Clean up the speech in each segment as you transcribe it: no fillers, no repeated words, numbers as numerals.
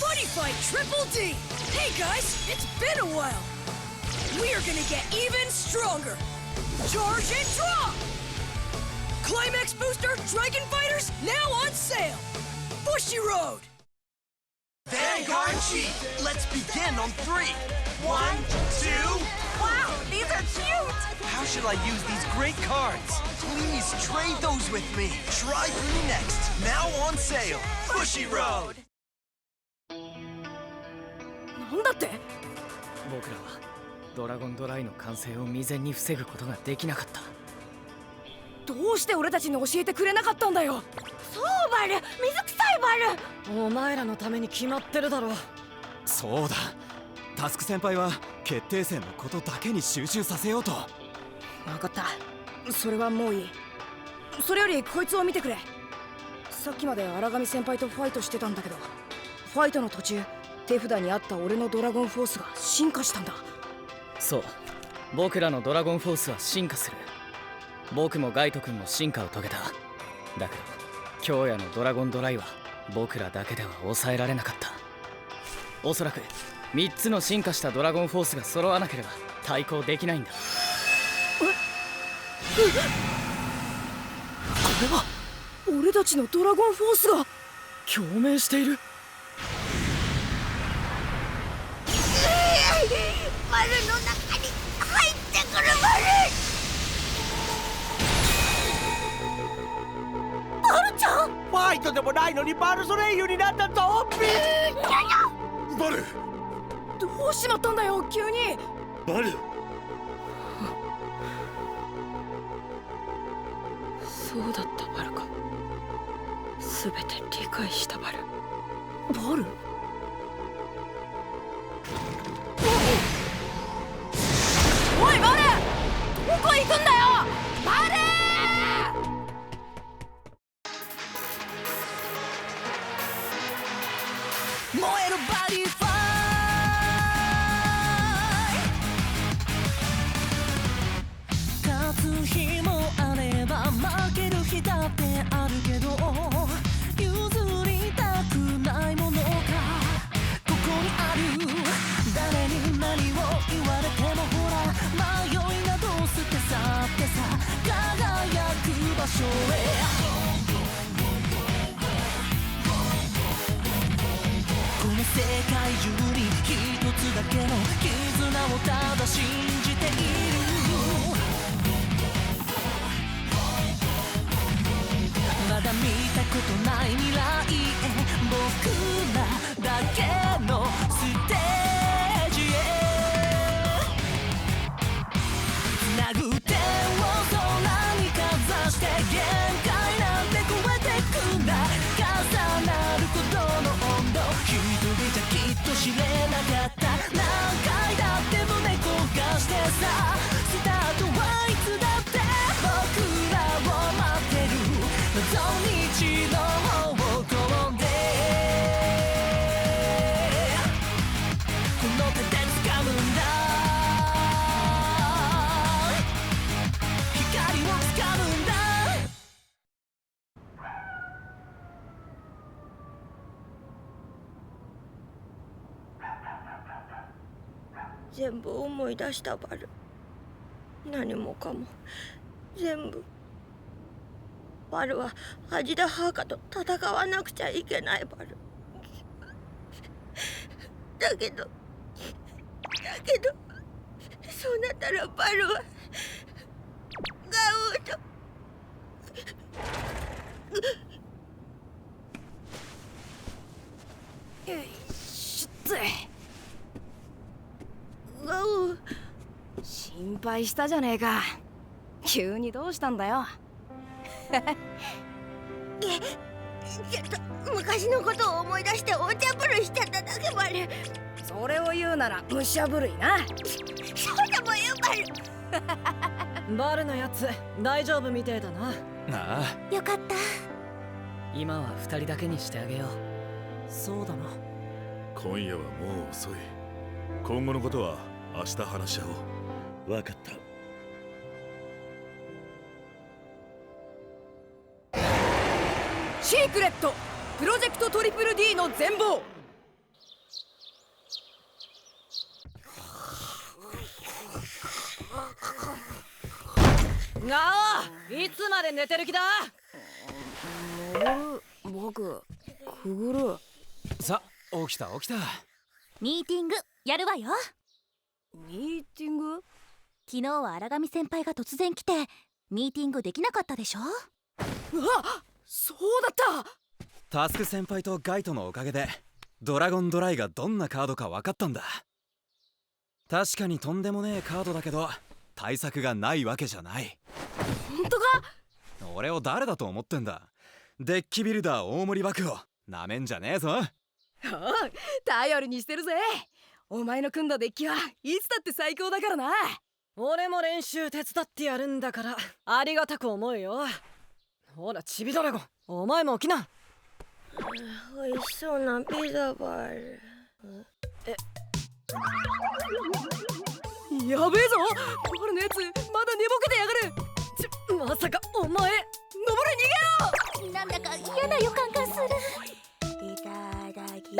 Buddy Fight Triple D! Hey guys, it's been a while! We are gonna get even stronger! Charge and drop! Climax Booster Dragon Fighters now on sale! Bushy Road! Vanguard Chief, let's begin on 3. 1, 2... Wow, these are cute! How shall I use these great cards? Please trade those with me. Try Bruni Next, now on sale. Bushy Road! なんだって？僕らはドラゴンドライの完成を未然に防ぐことができなかった。どうして俺たちに教えてくれなかったんだよ。そうバル、水臭いバル。お前らのために決まってるだろ。そうだ、タスク先輩は決定戦のことだけに集中させようと。分かった、それはもういい。それよりこいつを見てくれ。さっきまで荒上先輩とファイトしてたんだけど、ファイトの途中手札にあった俺のドラゴンフォースが進化したんだ。そう、僕らのドラゴンフォースは進化する。僕もガイト君も進化を遂げた。だけど京也のドラゴンドライは僕らだけでは抑えられなかった。おそらく3つの進化したドラゴンフォースが揃わなければ対抗できないんだ。これは俺たちのドラゴンフォースが共鳴している。バルの中に入ってくるバル。バルちゃん。ファイトでもないのにバルソレイユになったゾンビ。バル、どうしまったんだよ急に。バル。そうだったバルか。全て理解したバル。バル？おいバル！どこ行くんだよバル！燃えるバディファイ勝つ日もあれば負ける日だってあるけど、譲りたくないものがここにある。誰に何を言われてもほら迷いなど捨て去ってさ、輝く場所へ。この世界中に一つだけの絆をただ信じている。まだ見たことない未来へ、僕らだけのステージへつなぐ手を空にかざして、限界なんて超えてくんだ。重なることの温度、一人じゃきっと知れなかった。何回だって胸焦がしてさ、スタートはいつだって僕らを待ってる。望み道の方向でこの手で掴むんだ。光を掴むんだ。全部思い出したバル。何もかも全部。バルはアジダハーカと戦わなくちゃいけないバル。だけどそうなったらバルはガウーとしっつい。ガウー心配したじゃねえか。急にどうしたんだよ。ちょっと昔のことを思い出してお茶ぶるしちゃっただけバル。それを言うなら武者震いな。そうでもよバル。バルのやつ大丈夫みてえだな。ああ、よかった。今は2人だけにしてあげよう。そうだな。今夜はもう遅い。今後のことは明日話し合おう。わかった。シークレットプロジェクトトリプル D の全貌。ガオ、いつまで寝てる気だ。僕くぐる。さ、起きた起きた。ミーティングやるわよ。ミーティング？昨日は荒上先輩が突然来てミーティングできなかったでしょ。うわ、そうだった。タスク先輩とガイトのおかげでドラゴンドライがどんなカードか分かったんだ。確かにとんでもねえカードだけど対策がないわけじゃない。本当か？俺を誰だと思ってんだ。デッキビルダー大森幕をなめんじゃねえぞ。頼りにしてるぜ。お前の組んだデッキはいつだって最高だからな。俺も練習手伝ってやるんだからありがたく思うよ。ほらチビドラゴン、お前も起きな。美味しそうなピザバル。やべえぞ、これのやつまだ寝ぼけてやがる。まさかお前登れ逃げよう。なんだか嫌な予感がする。いただき。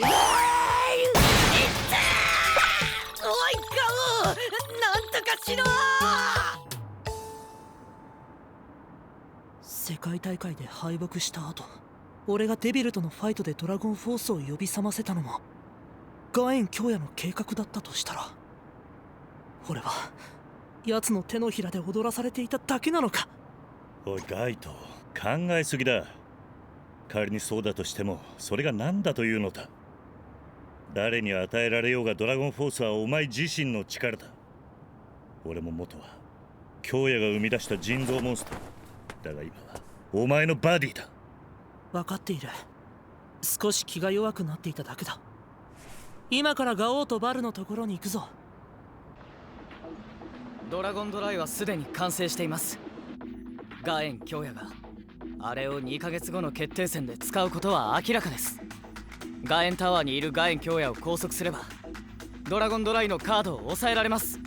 おいガオ、なんとかしろ。世界大会で敗北した後、俺がデビルとのファイトでドラゴンフォースを呼び覚ませたのもガエン京也の計画だったとしたら、俺は奴の手のひらで踊らされていただけなのか。おいガイト、考えすぎだ。仮にそうだとしてもそれが何だというのだ。誰に与えられようがドラゴンフォースはお前自身の力だ。俺も元は京也が生み出した人造モンスターだが今はお前のバディだ。分かっている。少し気が弱くなっていただけだ。今からガオーとバルのところに行くぞ。ドラゴンドライはすでに完成しています。ガエン京也があれを2ヶ月後の決定戦で使うことは明らかです。ガエンタワーにいるガエン京也を拘束すればドラゴンドライのカードを抑えられます。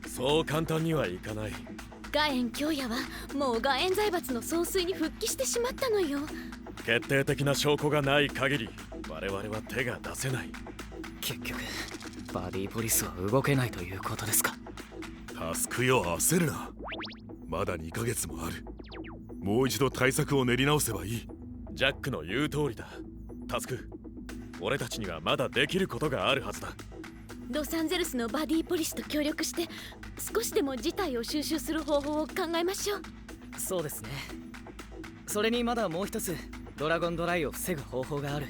そう簡単にはいかない。ガエン京也はもうガエン財閥の総帥に復帰してしまったのよ。決定的な証拠がない限り我々は手が出せない。結局バディポリスは動けないということですか。タスクよ、焦るな。まだ2ヶ月もある。もう一度対策を練り直せばいい。ジャックの言う通りだ。タスク、俺たちにはまだできることがあるはずだ。ロサンゼルスのバディポリスと協力して少しでも事態を収拾する方法を考えましょう。そうですね。それにまだもう一つドラゴンドライを防ぐ方法がある。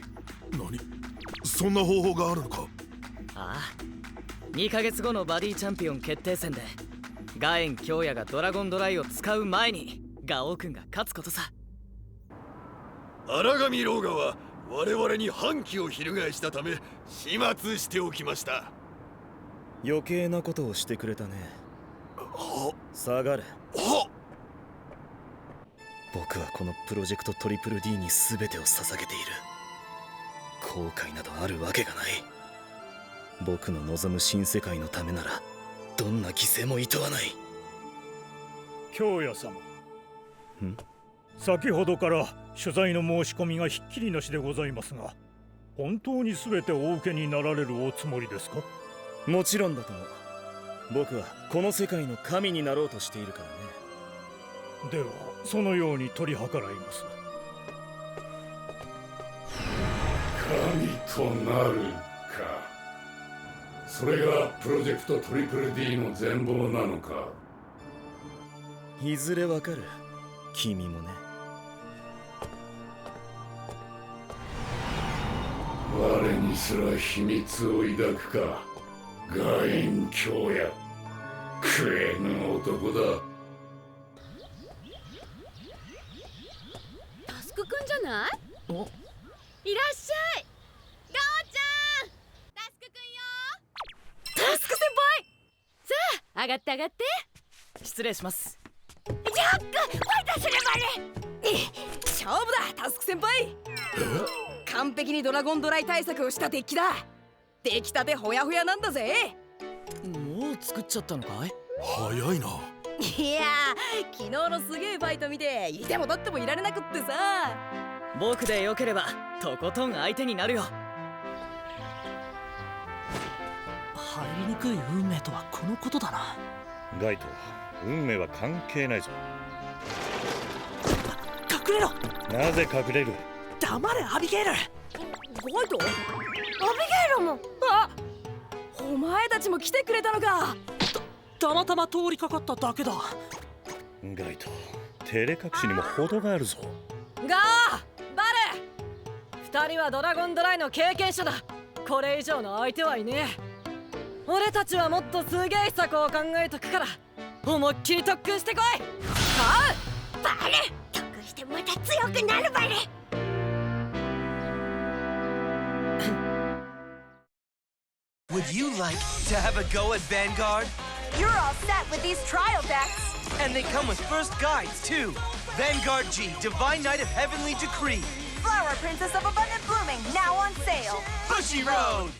何？そんな方法があるのか？ああ、2ヶ月後のバディチャンピオン決定戦でガエン京也がドラゴンドライを使う前にガオー君が勝つことさ。荒上老河は我々に反旗を翻したため始末しておきました。余計なことをしてくれたね。下がれ。僕はこのプロジェクトトリプル D に全てを捧げている。後悔などあるわけがない。僕の望む新世界のためならどんな犠牲も厭わない。京也様、先ほどから取材の申し込みがひっきりなしでございますが、本当に全てお受けになられるおつもりですか？もちろんだとも。僕はこの世界の神になろうとしているからね。ではそのように取り計らいます。神となるか。それがプロジェクトトリプル D の全貌なのか。いずれわかる。君もね。我にすら秘密を抱くか。ガエン京也、食えぬ男だ。タスクくんじゃない？いらっしゃい、ガオちゃん。タスクくんよ。タスク先輩、さあ上がって上がって。失礼します。ジャック、ファイトすればね。勝負だタスク先輩。完璧にドラゴンドライ対策をしたデッキだ。出来たてほやほやなんだぜ。もう作っちゃったのかい？早いな。いやー、昨日のすげえファイト見ていても立ってもいられなくってさ。僕でよければとことん相手になるよ。入りにくい運命とはこのことだな。ガイト、運命は関係ないぞ。くれろ。なぜ隠れる？黙れアビゲイル。ガイト？アビゲイルも。あ、お前たちも来てくれたのか。たまたま通りかかっただけだ。ガイト、照れ隠しにも程があるぞ。ガー、バレ、2人はドラゴンドライの経験者だ。これ以上の相手はいねえ。俺たちはもっとすげえ秘策を考えとくから、思いっきり特訓してこい。バレ、特訓してまた強くなるバレ。Would you like to have a go at Vanguard? You're all set with these trial decks. And they come with first guides, too. Vanguard G, Divine Knight of Heavenly Decree. Flower Princess of Abundant Blooming, now on sale. Bushy Road.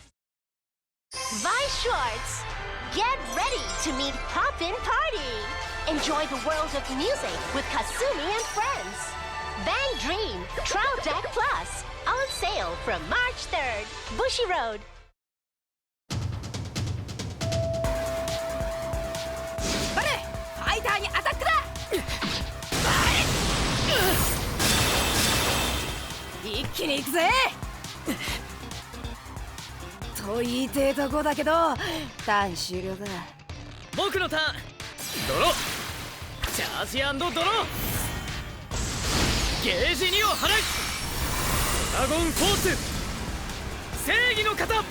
Vi Shorts, get ready to meet Poppin' Party. Enjoy the world of music with Kasumi and friends. Van Dream, Trial Deck Plus, on sale from March 3rd. Bushy Road. バレ、ファイターにアタックだ。一気に行くぜ。と言いてえとこだけど、ターン終了だ。僕のターン。ドロー、チャージ&ドロー、ゲージ2を払い、ドラゴンフォース、正義の型、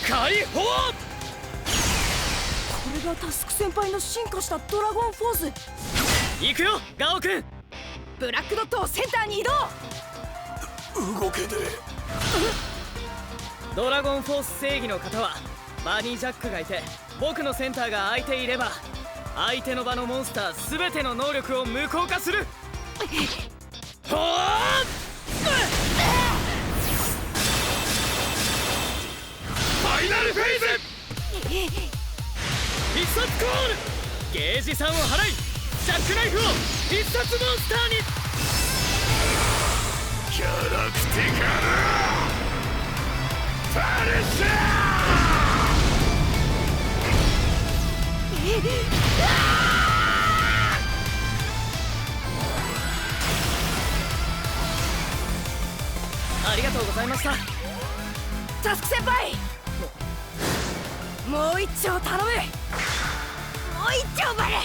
解放。これがタスク先輩の進化したドラゴンフォース。行くよガオ君。ブラックドットをセンターに移動。動けねドラゴンフォース正義の型はバニージャックがいて、僕のセンターが空いていれば相手の場のモンスター全ての能力を無効化する。ほーっ、ファイナルフェイズ。必殺コール、ゲージ3を払い、ジャックナイフを必殺モンスターに。キャラクティカルパルシャありがとうございました。タスク先輩、もう一丁頼む。もう一丁バレ。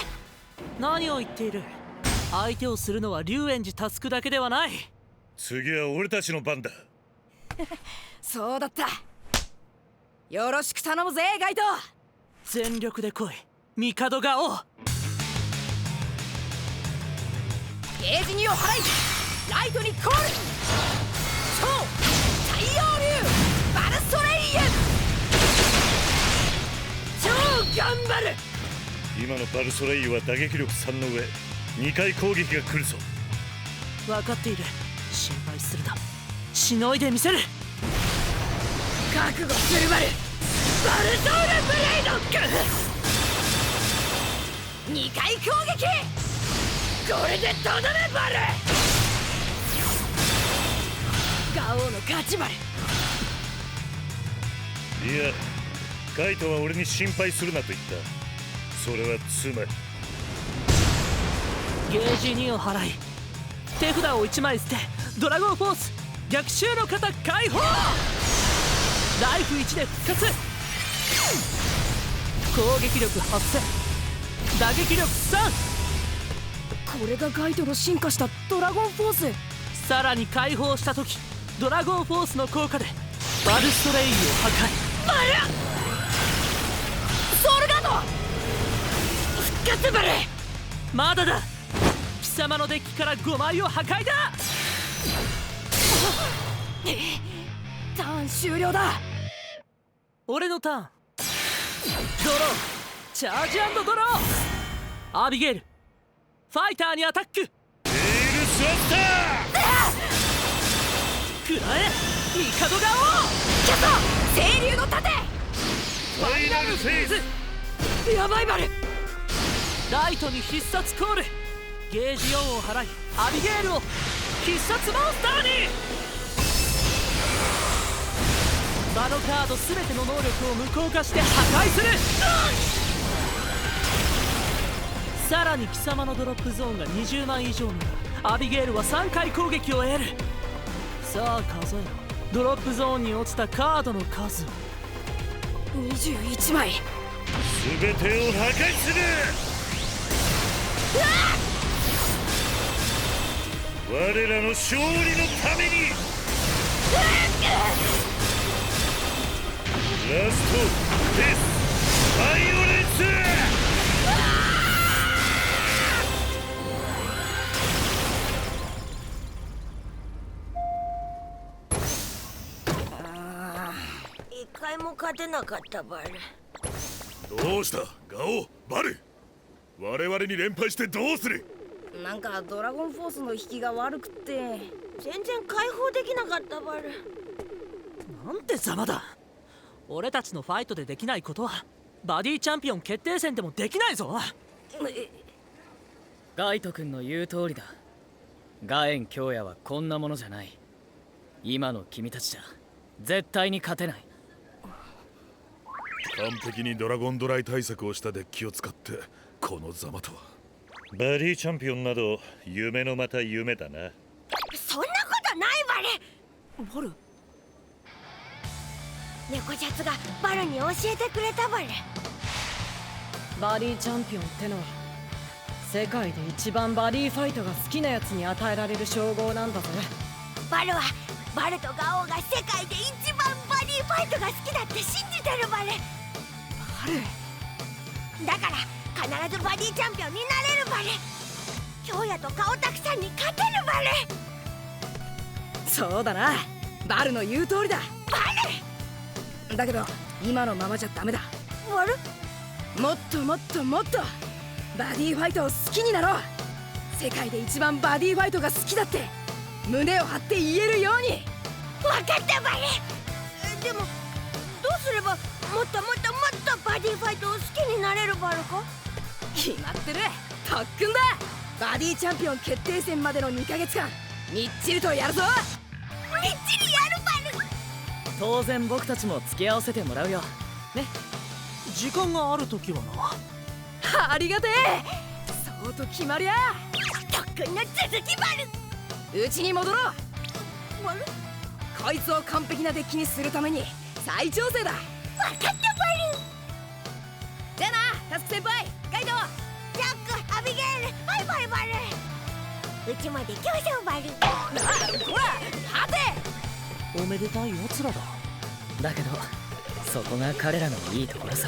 何を言っている。相手をするのは龍炎寺タスクだけではない。次は俺たちの番だ。そうだった。よろしく頼むぜガイト。全力で来い帝が王。ゲージ2を払い、ライトにコール。超太陽竜バルストレイユ。超頑張る。今のバルソレイユは打撃力3の上、2回攻撃が来るぞ。分かっている。心配するな。しのいでみせる。覚悟するバル。バルソールブレイド。2回攻撃。これでとどめバル。ガオの勝ちバル。いや、ガイトは俺に心配するなと言った。それはつまりゲージ2を払い、手札を1枚捨て、ドラゴンフォース逆襲の型解放。ライフ1で復活。攻撃力8000、打撃力3。これがガイトの進化したドラゴンフォース。さらに解放した時、ドラゴンフォースの効果でバルストレイユを破壊。バルソウルガード復活バル。まだだ。貴様のデッキから5枚を破壊だ。ターン終了だ。俺のターン。ドロー、チャージ&ドロー。アビゲイル、ファイターにアタック。エールスワッター。くらえ帝が王。キャット清流の盾。ファイナルフェイズ。やばいバル。ライトに必殺コール。ゲージ4を払い、アビゲールを必殺モンスターに。場のカード全ての能力を無効化して破壊する。さらに貴様のドロップゾーンが20枚以上なアビゲールは3回攻撃を得る。さあ数えろ。ドロップゾーンに落ちたカードの数。21枚。全てを破壊する。我らの勝利のために。ラストデスバイオレンス。一回も勝てなかったバル。どうしたガオバル、我々に連敗してどうする。なんかドラゴンフォースの引きが悪くって全然解放できなかったバル。なんてざまだ。俺たちのファイトでできないことはバディチャンピオン決定戦でもできないぞ。ガイト君の言う通りだ。ガエン京也はこんなものじゃない。今の君たちじゃ絶対に勝てない。完璧にドラゴンドライ対策をしたデッキを使ってこのざまとは。バディチャンピオンなど夢のまた夢だな。そんなことないバル。バル、猫シャツがバルに教えてくれたバル。バディチャンピオンってのは世界で一番バディファイトが好きなやつに与えられる称号なんだぜ。バルはバルとガオが世界で一番バディファイトが好きだって信じてるバル。だから必ずバディチャンピオンになれるバル。京也と顔たくさんに勝てるバル。そうだな、バルの言う通りだ。バルだけど今のままじゃダメだ。バル、もっともっともっとバディファイトを好きになろう。世界で一番バディファイトが好きだって胸を張って言えるように。分かったバル。でもどうすればもっともっともっとバディファイトを好きになれるバルか。決まってる、特訓だ。バディチャンピオン決定戦までの2ヶ月間みっちりとやるぞ。みっちりやるバル。当然僕たちも付き合わせてもらうよね。時間があるときはな。ありがてえ。そうと決まりゃ特訓の続きバル。うちに戻ろう。バル、こいつを完璧なデッキにするために再調整だ。分かったバル。じゃあなタスク先輩、カイドウ、ジャック、アビゲール、バイバイバル。うちまで競争バル。ほら立て。おめでたいやつらだ。だけどそこが彼らのいいところさ。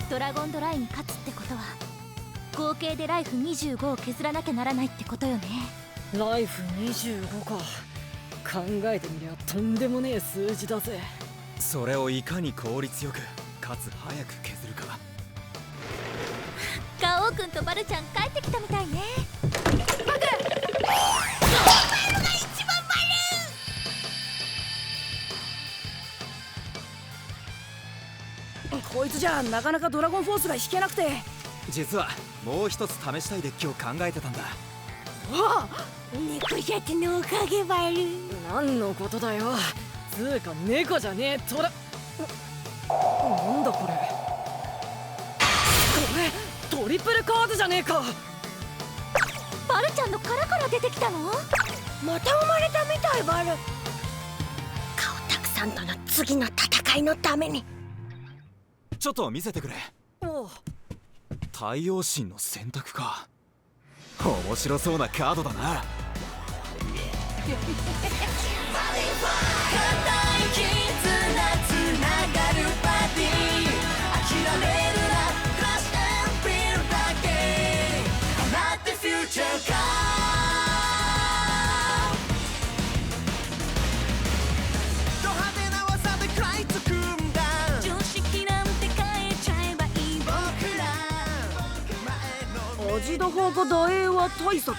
ドラゴンドライに勝つってことは合計でライフ25を削らなきゃならないってことよね。ライフ25か。考えてみりゃとんでもねえ数字だぜ。それをいかに効率よくかつ早く削るか。ガオーくんとバルちゃん帰ってきたみたいね。バルが一番バル。こいつじゃなかなかドラゴンフォースが引けなくて。実はもう一つ試したいデッキを考えてたんだ。猫シャツのおかげバル。何のことだよ。つうか猫じゃねえトラ。なんだこれ。これトリプルカードじゃねえか。バルちゃんの殻から出てきたの？また生まれたみたいバル。顔たくさんとの次の戦いのために。ちょっと見せてくれ。おう、太陽神の選択か。面白そうなカードだな。味田派が大英は対策？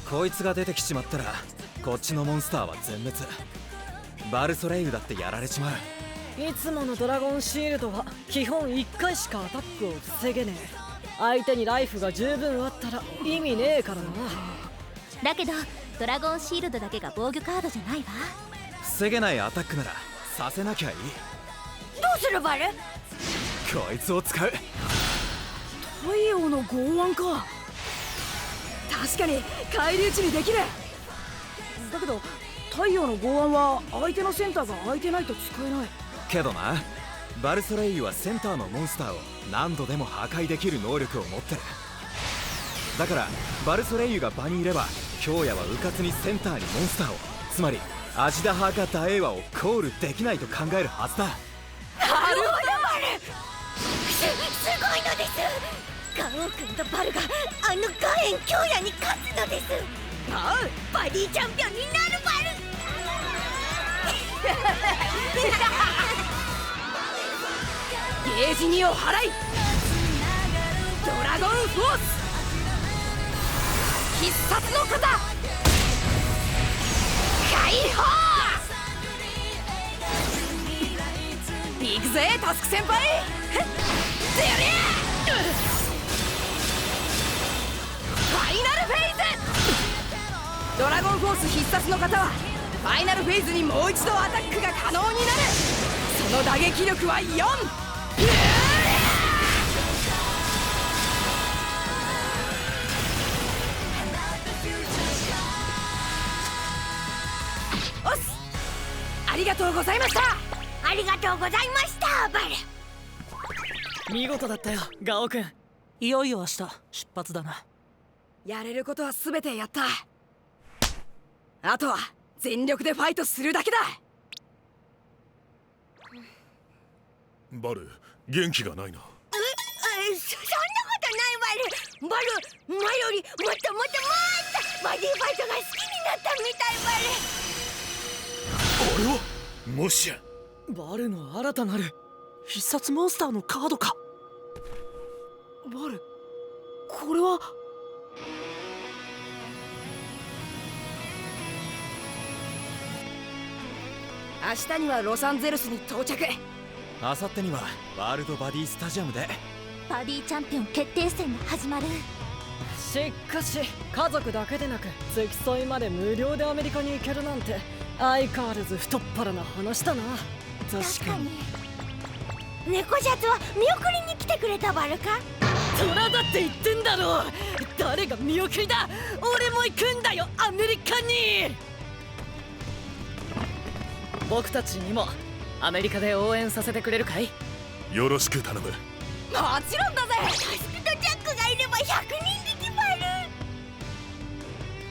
こいつが出てきちまったらこっちのモンスターは全滅。バルソレイユだってやられちまう。いつものドラゴンシールドは基本1回しかアタックを防げねえ。相手にライフが十分あったら意味ねえからな。だけどドラゴンシールドだけが防御カードじゃないわ。防げないアタックならさせなきゃいい。どうするバル？こいつを使う。太陽の剛腕か。確かに返り討ちにできる。だけど太陽の剛腕は相手のセンターが空いてないと使えない。けどな、バルソレイユはセンターのモンスターを何度でも破壊できる能力を持ってる。だからバルソレイユが場にいれば京也は迂闊にセンターにモンスターを、つまりアジダハーカダエーワをコールできないと考えるはずだ。なるほどバル。すごいのです。ガオ君とバルがあのガエン京也に勝つのです。ああ、バディチャンピオンになるバル。ゲージ2を払い、ドラゴンフォース必殺の型解放。行くぜタスク先輩。ファイナルフェイズ。ドラゴンフォース必殺の型はファイナルフェイズにもう一度アタックが可能になる。その打撃力は4。おっす、ありがとうございました。ありがとうございましたバル。見事だったよガオ君。いよいよ明日出発だな。やれることは全てやった。あとは全力でファイトするだけだ。バル、元気がないな。そんなことないバル。バル、前よりもっともっともっとバディファイトが好きになったみたいバル。あれはもしやバルの新たなる必殺モンスターのカードか。バル、これは。明日にはロサンゼルスに到着。あさってにはワールドバディスタジアムでバディチャンピオン決定戦が始まる。しかし家族だけでなく付き添いまで無料でアメリカに行けるなんて相変わらず太っ腹な話だな。確かに。猫シャツは見送りに来てくれたバルか。トラだって言ってんだろ。誰が見送りだ。俺も行くんだよアメリカに。僕たちにもアメリカで応援させてくれるかい。よろしく頼む。もちろんだぜ。タスクとジャックがいれば100人力バル。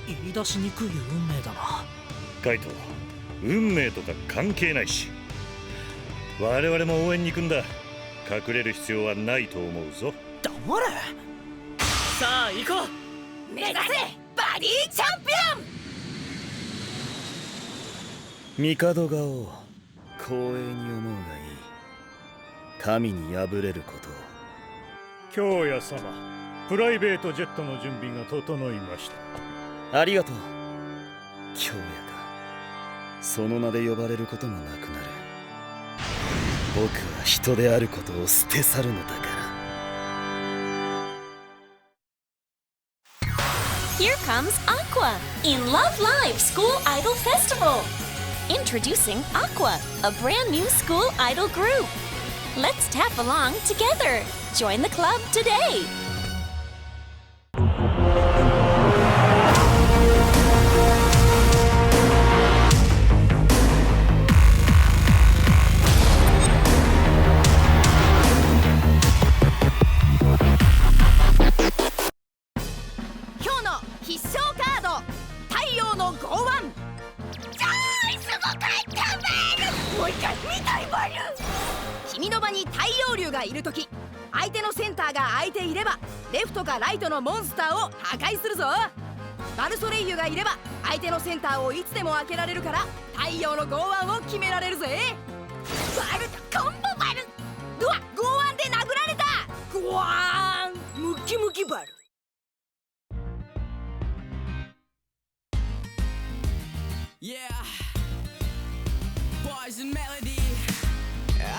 言い出しにくい運命だな。カイト、運命とか関係ないし、我々も応援に行くんだ。隠れる必要はないと思うぞ。黙れ。さあ行こう。目指せバディチャンピオン。帝が王、光栄に思うがいい。神に敗れることを。京也様、プライベートジェットの準備が整いました。ありがとう。京也か。その名で呼ばれることもなくなる。僕は人であることを捨て去るのだから。 Here comes Aqua in Love Live School Idol Festival. Introducing Aqua, a brand new school idol group. Let's tap along together. Join the club today. Q 君の場に太陽竜がいるとき、相手のセンターが空いていればレフトかライトのモンスターを破壊するぞ。バルソレイユがいれば相手のセンターをいつでも開けられるから太陽の剛腕を決められるぜ。バルとコンボバル。うわ、剛腕で殴られた。ゴワーン、ムキムキバル。Yeah, boys and melody.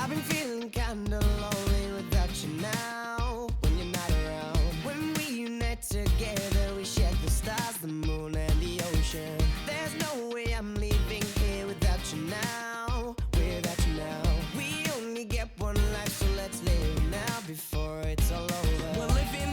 I've been feeling kinda lonely without you now. When you're not around, when we unite together, we share the stars, the moon, and the ocean. There's no way I'm leaving here without you now. Without you now, we only get one life, so let's live now before it's all over. We're living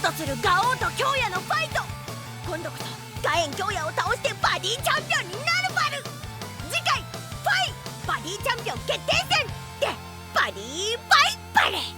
とするガオーと京也のファイト。今度こそガエン京也を倒してバディチャンピオンになるバル。次回ファイバディチャンピオン決定戦でバディバイバレ。